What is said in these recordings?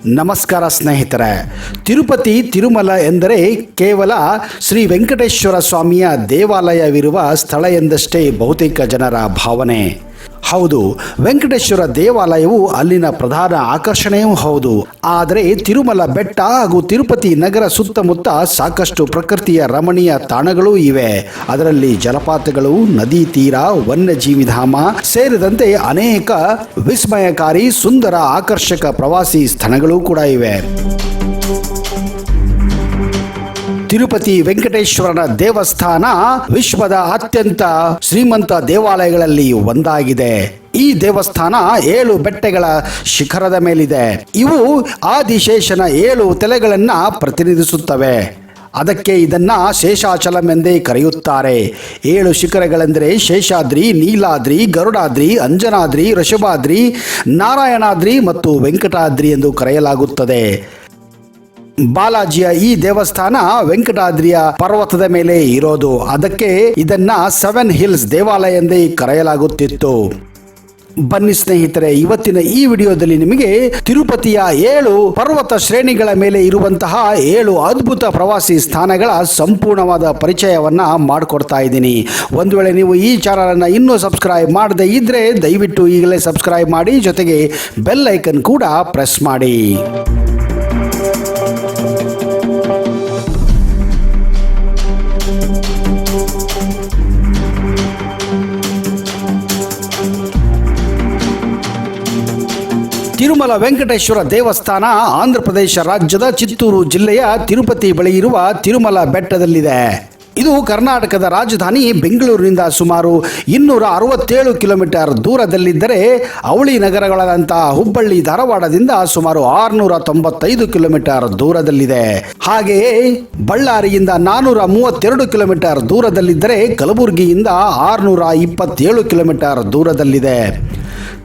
ನಮಸ್ಕಾರ ಸ್ನೇಹಿತರೆ. ತಿರುಪತಿ ತಿರುಮಲ ಎಂದರೆ ಕೇವಲ ಶ್ರೀ ವೆಂಕಟೇಶ್ವರ ಸ್ವಾಮಿಯ ದೇವಾಲಯವಿರುವ ಸ್ಥಳ ಎಂದಷ್ಟೇ ಬಹುತೇಕ ಜನರ ಭಾವನೆ. ಹೌದು, ವೆಂಕಟೇಶ್ವರ ದೇವಾಲಯವು ಅಲ್ಲಿನ ಪ್ರಧಾನ ಆಕರ್ಷಣೆಯೂ ಹೌದು. ಆದರೆ ತಿರುಮಲ ಬೆಟ್ಟ ಹಾಗೂ ತಿರುಪತಿ ನಗರ ಸುತ್ತಮುತ್ತ ಸಾಕಷ್ಟು ಪ್ರಕೃತಿಯ ರಮಣೀಯ ತಾಣಗಳೂ ಇವೆ. ಅದರಲ್ಲಿ ಜಲಪಾತಗಳು, ನದಿ ತೀರ, ವನ್ಯಜೀವಿ ಧಾಮ ಸೇರಿದಂತೆ ಅನೇಕ ವಿಸ್ಮಯಕಾರಿ ಸುಂದರ ಆಕರ್ಷಕ ಪ್ರವಾಸಿ ಸ್ಥಳಗಳೂ ಕೂಡ ಇವೆ. ತಿರುಪತಿ ವೆಂಕಟೇಶ್ವರನ ದೇವಸ್ಥಾನ ವಿಶ್ವದ ಅತ್ಯಂತ ಶ್ರೀಮಂತ ದೇವಾಲಯಗಳಲ್ಲಿ ಒಂದಾಗಿದೆ. ಈ ದೇವಸ್ಥಾನ 7 ಬೆಟ್ಟಗಳ ಶಿಖರದ ಮೇಲಿದೆ. ಇವು ಆದಿಶೇಷನ 7 ತಲೆಗಳನ್ನು ಪ್ರತಿನಿಧಿಸುತ್ತವೆ. ಅದಕ್ಕೆ ಇದನ್ನ ಶೇಷಾಚಲಂ ಎಂದೇ ಕರೆಯುತ್ತಾರೆ. 7 ಶಿಖರಗಳೆಂದರೆ ಶೇಷಾದ್ರಿ, ನೀಲಾದ್ರಿ, ಗರುಡಾದ್ರಿ, ಅಂಜನಾದ್ರಿ, ಋಷಭಾದ್ರಿ, ನಾರಾಯಣಾದ್ರಿ ಮತ್ತು ವೆಂಕಟಾದ್ರಿ ಎಂದು ಕರೆಯಲಾಗುತ್ತದೆ. ಬಾಲಾಜಿಯ ಈ ದೇವಸ್ಥಾನ ವೆಂಕಟಾದ್ರಿಯ ಪರ್ವತದ ಮೇಲೆ ಇರೋದು. ಅದಕ್ಕೆ ಇದನ್ನ 7 ಹಿಲ್ಸ್ ದೇವಾಲಯ ಎಂದೇ ಕರೆಯಲಾಗುತ್ತಿತ್ತು. ಬನ್ನಿ ಸ್ನೇಹಿತರೆ, ಇವತ್ತಿನ ಈ ವಿಡಿಯೋದಲ್ಲಿ ನಿಮಗೆ ತಿರುಪತಿಯ 7 ಪರ್ವತ ಶ್ರೇಣಿಗಳ ಮೇಲೆ ಇರುವಂತಹ 7 ಅದ್ಭುತ ಪ್ರವಾಸಿ ಸ್ಥಾನಗಳ ಸಂಪೂರ್ಣವಾದ ಪರಿಚಯವನ್ನ ಮಾಡಿಕೊಡ್ತಾ ಇದ್ದೀನಿ. ಒಂದು ವೇಳೆ ನೀವು ಈ ಚಾನಲ್ ಅನ್ನು ಇನ್ನೂ ಸಬ್ಸ್ಕ್ರೈಬ್ ಮಾಡದೇ ಇದ್ರೆ ದಯವಿಟ್ಟು ಈಗಲೇ ಸಬ್ಸ್ಕ್ರೈಬ್ ಮಾಡಿ, ಜೊತೆಗೆ ಬೆಲ್ ಐಕನ್ ಕೂಡ ಪ್ರೆಸ್ ಮಾಡಿ. ತಿರುಮಲ ವೆಂಕಟೇಶ್ವರ ದೇವಸ್ಥಾನ ಆಂಧ್ರ ಪ್ರದೇಶ ರಾಜ್ಯದ ಚಿತ್ತೂರು ಜಿಲ್ಲೆಯ ತಿರುಪತಿ ಬಳಿ ಇರುವ ತಿರುಮಲ ಬೆಟ್ಟದಲ್ಲಿದೆ. ಇದು ಕರ್ನಾಟಕದ ರಾಜಧಾನಿ ಬೆಂಗಳೂರಿನಿಂದ ಸುಮಾರು 267 ಕಿಲೋಮೀಟರ್ ದೂರದಲ್ಲಿದ್ದರೆ, ಅವಳಿ ನಗರಗಳಾದಂತಹ ಹುಬ್ಬಳ್ಳಿ, ಧಾರವಾಡದಿಂದ ಸುಮಾರು 695 ಕಿಲೋಮೀಟರ್ ದೂರದಲ್ಲಿದೆ. ಹಾಗೆಯೇ ಬಳ್ಳಾರಿಯಿಂದ 432 ಕಿಲೋಮೀಟರ್ ದೂರದಲ್ಲಿದ್ದರೆ, ಕಲಬುರಗಿಯಿಂದ 627 ಕಿಲೋಮೀಟರ್ ದೂರದಲ್ಲಿದೆ.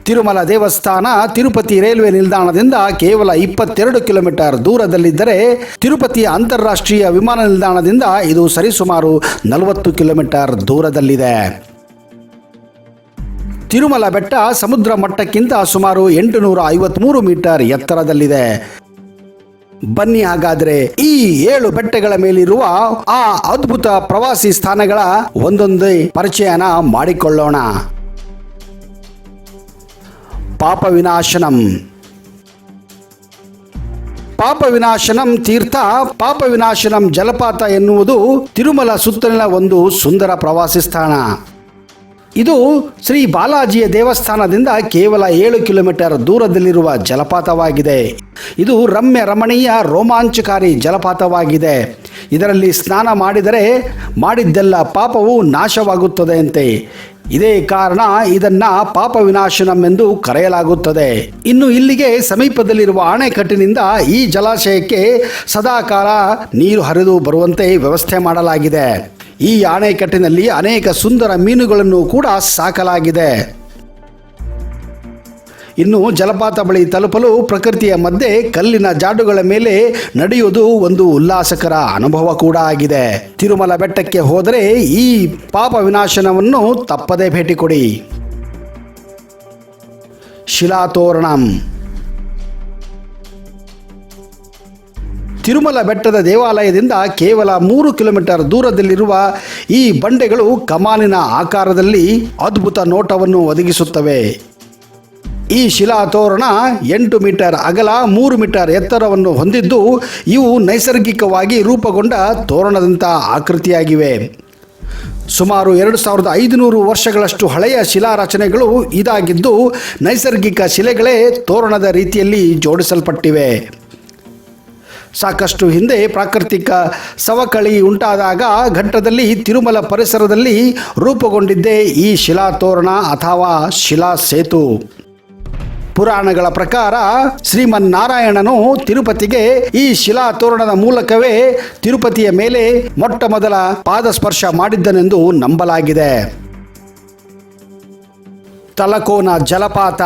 ತಿರುಮಲ ದೇವಸ್ಥಾನ ತಿರುಪತಿ ರೈಲ್ವೆ ನಿಲ್ದಾಣದಿಂದ ಕೇವಲ 22 ಕಿಲೋಮೀಟರ್ ದೂರದಲ್ಲಿದ್ದರೆ, ತಿರುಪತಿ ಅಂತಾರಾಷ್ಟ್ರೀಯ ವಿಮಾನ ನಿಲ್ದಾಣದಿಂದ ಇದು ಸರಿಸುಮಾರು 40 ಕಿಲೋಮೀಟರ್ ದೂರದಲ್ಲಿದೆ. ತಿರುಮಲ ಬೆಟ್ಟ ಸಮುದ್ರ ಮಟ್ಟಕ್ಕಿಂತ ಸುಮಾರು 853 ಮೀಟರ್ ಎತ್ತರದಲ್ಲಿದೆ. ಬನ್ನಿ ಹಾಗಾದ್ರೆ ಈ 7 ಬೆಟ್ಟಗಳ ಮೇಲಿರುವ ಆ ಅದ್ಭುತ ಪ್ರವಾಸಿ ಸ್ಥಾನಗಳ ಒಂದೊಂದೇ ಪರಿಚಯನ ಮಾಡಿಕೊಳ್ಳೋಣ. ಪಾಪವಿನಾಶನಂ. ಪಾಪವಿನಾಶನಂ ತೀರ್ಥ, ಪಾಪವಿನಾಶನಂ ಜಲಪಾತ ಎನ್ನುವುದು ತಿರುಮಲ ಸುತ್ತಲಿನ ಒಂದು ಸುಂದರ ಪ್ರವಾಸಿ ಸ್ಥಾನ. ಇದು ಶ್ರೀ ಬಾಲಾಜಿಯ ದೇವಸ್ಥಾನದಿಂದ ಕೇವಲ 7 ಕಿಲೋಮೀಟರ್ ದೂರದಲ್ಲಿರುವ ಜಲಪಾತವಾಗಿದೆ. ಇದು ರಮ್ಯ ರಮಣೀಯ ರೋಮಾಂಚಕಾರಿ ಜಲಪಾತವಾಗಿದೆ. ಇದರಲ್ಲಿ ಸ್ನಾನ ಮಾಡಿದ್ದೆಲ್ಲ ಪಾಪವು ನಾಶವಾಗುತ್ತದೆಯಂತೆ. ಇದೇ ಕಾರಣ ಇದನ್ನ ಪಾಪ ವಿನಾಶನಂ ಎಂದು ಕರೆಯಲಾಗುತ್ತದೆ. ಇನ್ನು ಇಲ್ಲಿಗೆ ಸಮೀಪದಲ್ಲಿರುವ ಅಣೆಕಟ್ಟಿನಿಂದ ಈ ಜಲಾಶಯಕ್ಕೆ ಸದಾಕಾಲ ನೀರು ಹರಿದು ಬರುವಂತೆ ವ್ಯವಸ್ಥೆ ಮಾಡಲಾಗಿದೆ. ಈ ಅಣೆಕಟ್ಟಿನಲ್ಲಿ ಅನೇಕ ಸುಂದರ ಮೀನುಗಳನ್ನು ಕೂಡ ಸಾಕಲಾಗಿದೆ. ಇನ್ನು ಜಲಪಾತ ಬಳಿ ತಲುಪಲು ಪ್ರಕೃತಿಯ ಮಧ್ಯೆ ಕಲ್ಲಿನ ಜಾಡುಗಳ ಮೇಲೆ ನಡೆಯುವುದು ಒಂದು ಉಲ್ಲಾಸಕರ ಅನುಭವ ಕೂಡ ಆಗಿದೆ. ತಿರುಮಲ ಬೆಟ್ಟಕ್ಕೆ ಹೋದರೆ ಈ ಪಾಪ ವಿನಾಶನವನ್ನು ತಪ್ಪದೇ ಭೇಟಿ ಕೊಡಿ. ಶಿಲಾತೋರಣಂ. ತಿರುಮಲ ಬೆಟ್ಟದ ದೇವಾಲಯದಿಂದ ಕೇವಲ 3 ಕಿಲೋಮೀಟರ್ ದೂರದಲ್ಲಿರುವ ಈ ಬಂಡೆಗಳು ಕಮಾನಿನ ಆಕಾರದಲ್ಲಿ ಅದ್ಭುತ ನೋಟವನ್ನು ಒದಗಿಸುತ್ತವೆ. ಈ ಶಿಲಾತೋರಣ 8 ಮೀಟರ್ ಅಗಲ, 3 ಮೀಟರ್ ಎತ್ತರವನ್ನು ಹೊಂದಿದ್ದು, ಇವು ನೈಸರ್ಗಿಕವಾಗಿ ರೂಪುಗೊಂಡ ತೋರಣದಂಥ ಆಕೃತಿಯಾಗಿವೆ. ಸುಮಾರು 2500 ವರ್ಷಗಳಷ್ಟು ಹಳೆಯ ಶಿಲಾರಚನೆಗಳು ಇದಾಗಿದ್ದು, ನೈಸರ್ಗಿಕ ಶಿಲೆಗಳೇ ತೋರಣದ ರೀತಿಯಲ್ಲಿ ಜೋಡಿಸಲ್ಪಟ್ಟಿವೆ. ಸಾಕಷ್ಟು ಹಿಂದೆ ಪ್ರಾಕೃತಿಕ ಸವಕಳಿ ಉಂಟಾದಾಗ ಘಟ್ಟದಲ್ಲಿ ತಿರುಮಲ ಪರಿಸರದಲ್ಲಿ ರೂಪುಗೊಂಡಿದ್ದೇ ಈ ಶಿಲಾತೋರಣ ಅಥವಾ ಶಿಲಾ ಸೇತು. ಪುರಾಣಗಳ ಪ್ರಕಾರ ಶ್ರೀಮನ್ನಾರಾಯಣನು ತಿರುಪತಿಗೆ ಈ ಶಿಲಾತೋರಣದ ಮೂಲಕವೇ ತಿರುಪತಿಯ ಮೇಲೆ ಮೊಟ್ಟ ಮೊದಲ ಪಾದಸ್ಪರ್ಶ ಮಾಡಿದ್ದನೆಂದು ನಂಬಲಾಗಿದೆ. ತಲಕೋನ ಜಲಪಾತ.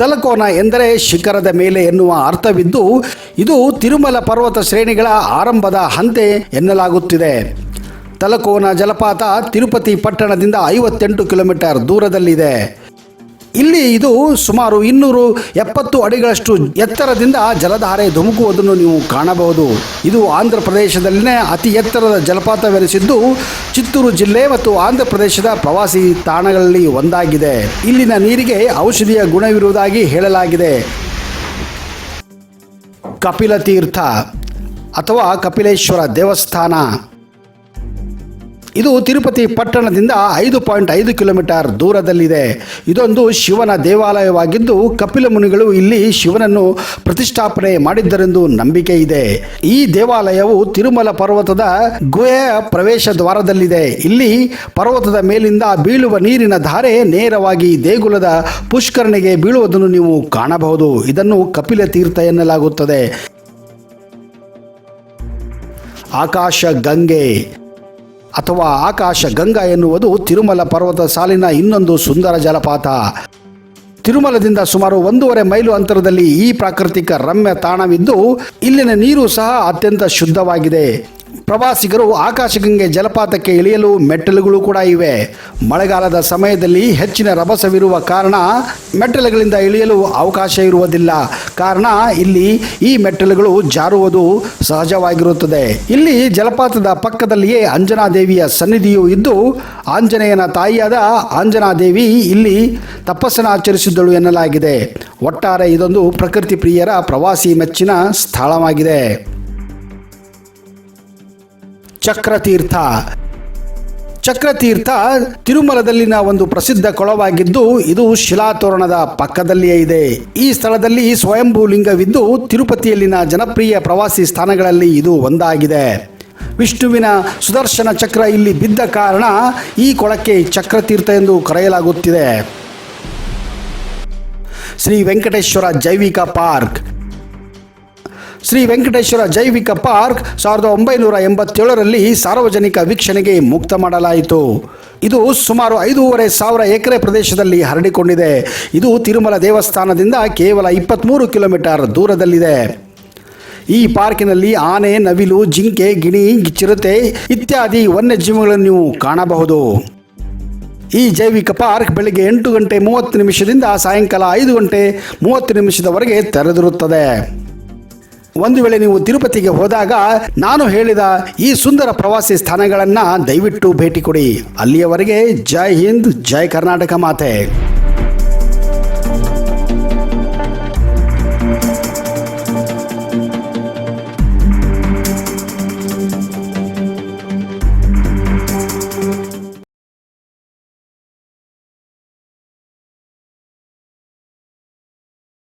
ತಲಕೋನ ಎಂದರೆ ಶಿಖರದ ಮೇಲೆ ಎನ್ನುವ ಅರ್ಥವಿದ್ದು, ಇದು ತಿರುಮಲ ಪರ್ವತ ಶ್ರೇಣಿಗಳ ಆರಂಭದ ಹಂತೆ ಎನ್ನಲಾಗುತ್ತಿದೆ. ತಲಕೋನ ಜಲಪಾತ ತಿರುಪತಿ ಪಟ್ಟಣದಿಂದ 58 ಕಿಲೋಮೀಟರ್ ದೂರದಲ್ಲಿದೆ. ಇಲ್ಲಿ ಇದು ಸುಮಾರು 270 ಅಡಿಗಳಷ್ಟು ಎತ್ತರದಿಂದ ಜಲಧಾರೆ ಧುಮುಕುವುದನ್ನು ನೀವು ಕಾಣಬಹುದು. ಇದು ಆಂಧ್ರ ಪ್ರದೇಶದಲ್ಲಿನೇ ಅತಿ ಎತ್ತರದ ಜಲಪಾತವೆನಿಸಿದ್ದು ಚಿತ್ತೂರು ಜಿಲ್ಲೆ ಮತ್ತು ಆಂಧ್ರ ಪ್ರದೇಶದ ಪ್ರವಾಸಿ ತಾಣಗಳಲ್ಲಿ ಒಂದಾಗಿದೆ. ಇಲ್ಲಿನ ನೀರಿಗೆ ಔಷಧೀಯ ಗುಣವಿರುವುದಾಗಿ ಹೇಳಲಾಗಿದೆ. ಕಪಿಲ ತೀರ್ಥ ಅಥವಾ ಕಪಿಲೇಶ್ವರ ದೇವಸ್ಥಾನ ಇದು ತಿರುಪತಿ ಪಟ್ಟಣದಿಂದ 5.5 ಕಿಲೋಮೀಟರ್ ದೂರದಲ್ಲಿದೆ. ಇದೊಂದು ಶಿವನ ದೇವಾಲಯವಾಗಿದ್ದು ಕಪಿಲ ಮುನಿಗಳು ಇಲ್ಲಿ ಶಿವನನ್ನು ಪ್ರತಿಷ್ಠಾಪನೆ ಮಾಡಿದ್ದರೆಂದು ನಂಬಿಕೆ ಇದೆ. ಈ ದೇವಾಲಯವು ತಿರುಮಲ ಪರ್ವತದ ಗುಹೆಯ ಪ್ರವೇಶ ದ್ವಾರದಲ್ಲಿದೆ. ಇಲ್ಲಿ ಪರ್ವತದ ಮೇಲಿಂದ ಬೀಳುವ ನೀರಿನ ಧಾರೆ ನೇರವಾಗಿ ದೇಗುಲದ ಪುಷ್ಕರಣಿಗೆ ಬೀಳುವುದನ್ನು ನೀವು ಕಾಣಬಹುದು. ಇದನ್ನು ಕಪಿಲ ತೀರ್ಥ ಎನ್ನಲಾಗುತ್ತದೆ. ಆಕಾಶ ಗಂಗೆ ಅಥವಾ ಆಕಾಶ ಗಂಗಾ ಎನ್ನುವುದು ತಿರುಮಲ ಪರ್ವತ ಸಾಲಿನ ಇನ್ನೊಂದು ಸುಂದರ ಜಲಪಾತ. ತಿರುಮಲದಿಂದ ಸುಮಾರು 1.5 ಮೈಲು ಅಂತರದಲ್ಲಿ ಈ ಪ್ರಾಕೃತಿಕ ರಮ್ಯ ತಾಣವಿದ್ದು ಇಲ್ಲಿನ ನೀರು ಸಹ ಅತ್ಯಂತ ಶುದ್ಧವಾಗಿದೆ. ಪ್ರವಾಸಿಗರು ಆಕಾಶಗಂಗೆ ಜಲಪಾತಕ್ಕೆ ಇಳಿಯಲು ಮೆಟ್ಟಲುಗಳು ಕೂಡ ಇವೆ. ಮಳೆಗಾಲದ ಸಮಯದಲ್ಲಿ ಹೆಚ್ಚಿನ ರಭಸವಿರುವ ಕಾರಣ ಮೆಟ್ಟಲುಗಳಿಂದ ಇಳಿಯಲು ಅವಕಾಶ ಇರುವುದಿಲ್ಲ. ಕಾರಣ ಇಲ್ಲಿ ಈ ಮೆಟ್ಟಲುಗಳು ಜಾರುವುದು ಸಹಜವಾಗಿರುತ್ತದೆ. ಇಲ್ಲಿ ಜಲಪಾತದ ಪಕ್ಕದಲ್ಲಿಯೇ ಅಂಜನಾದೇವಿಯ ಸನ್ನಿಧಿಯೂ ಇದ್ದು ಆಂಜನೇಯನ ತಾಯಿಯಾದ ಅಂಜನಾದೇವಿ ಇಲ್ಲಿ ತಪಸ್ಸನ್ನು ಆಚರಿಸಿದ್ದಳು ಎನ್ನಲಾಗಿದೆ. ಒಟ್ಟಾರೆ ಇದೊಂದು ಪ್ರಕೃತಿ ಪ್ರಿಯರ ಪ್ರವಾಸಿ ಮೆಚ್ಚಿನ ಸ್ಥಳವಾಗಿದೆ. ಚಕ್ರತೀರ್ಥ ತಿರುಮಲದಲ್ಲಿನ ಒಂದು ಪ್ರಸಿದ್ಧ ಕೊಳವಾಗಿದ್ದು ಇದು ಶಿಲಾತೋರಣದ ಪಕ್ಕದಲ್ಲಿಯೇ ಇದೆ. ಈ ಸ್ಥಳದಲ್ಲಿ ಸ್ವಯಂಭೂ ಲಿಂಗವಿದ್ದು ತಿರುಪತಿಯಲ್ಲಿನ ಜನಪ್ರಿಯ ಪ್ರವಾಸಿ ಸ್ಥಾನಗಳಲ್ಲಿ ಇದು ಒಂದಾಗಿದೆ. ವಿಷ್ಣುವಿನ ಸುದರ್ಶನ ಚಕ್ರ ಇಲ್ಲಿ ಬಿದ್ದ ಕಾರಣ ಈ ಕೊಳಕ್ಕೆ ಚಕ್ರತೀರ್ಥ ಎಂದು ಕರೆಯಲಾಗುತ್ತಿದೆ. ಶ್ರೀ ವೆಂಕಟೇಶ್ವರ ಜೈವಿಕ ಪಾರ್ಕ್ 1987ರಲ್ಲಿ ಸಾರ್ವಜನಿಕ ವೀಕ್ಷಣೆಗೆ ಮುಕ್ತ ಮಾಡಲಾಯಿತು. ಇದು ಸುಮಾರು 5,500 ಎಕರೆ ಪ್ರದೇಶದಲ್ಲಿ ಹರಡಿಕೊಂಡಿದೆ. ಇದು ತಿರುಮಲ ದೇವಸ್ಥಾನದಿಂದ ಕೇವಲ 23 ಕಿಲೋಮೀಟರ್ ದೂರದಲ್ಲಿದೆ. ಈ ಪಾರ್ಕಿನಲ್ಲಿ ಆನೆ, ನವಿಲು, ಜಿಂಕೆ, ಗಿಣಿ, ಚಿರತೆ ಇತ್ಯಾದಿ ವನ್ಯಜೀವಿಗಳನ್ನು ನೀವು ಕಾಣಬಹುದು. ಈ ಜೈವಿಕ ಪಾರ್ಕ್ ಬೆಳಗ್ಗೆ 8 ಗಂಟೆ 30 ನಿಮಿಷದಿಂದ ಸಾಯಂಕಾಲ 5 ಗಂಟೆ 30 ನಿಮಿಷದವರೆಗೆ ತೆರೆದಿರುತ್ತದೆ. ಒಂದು ವೇಳೆ ನೀವು ತಿರುಪತಿಗೆ ಹೋದಾಗ ನಾನು ಹೇಳಿದ ಈ ಸುಂದರ ಪ್ರವಾಸಿ ಸ್ಥಾನಗಳನ್ನು ದಯವಿಟ್ಟು ಭೇಟಿ ಕೊಡಿ. ಅಲ್ಲಿಯವರೆಗೆ ಜೈ ಹಿಂದ್, ಜೈ ಕರ್ನಾಟಕ ಮಾತೆ.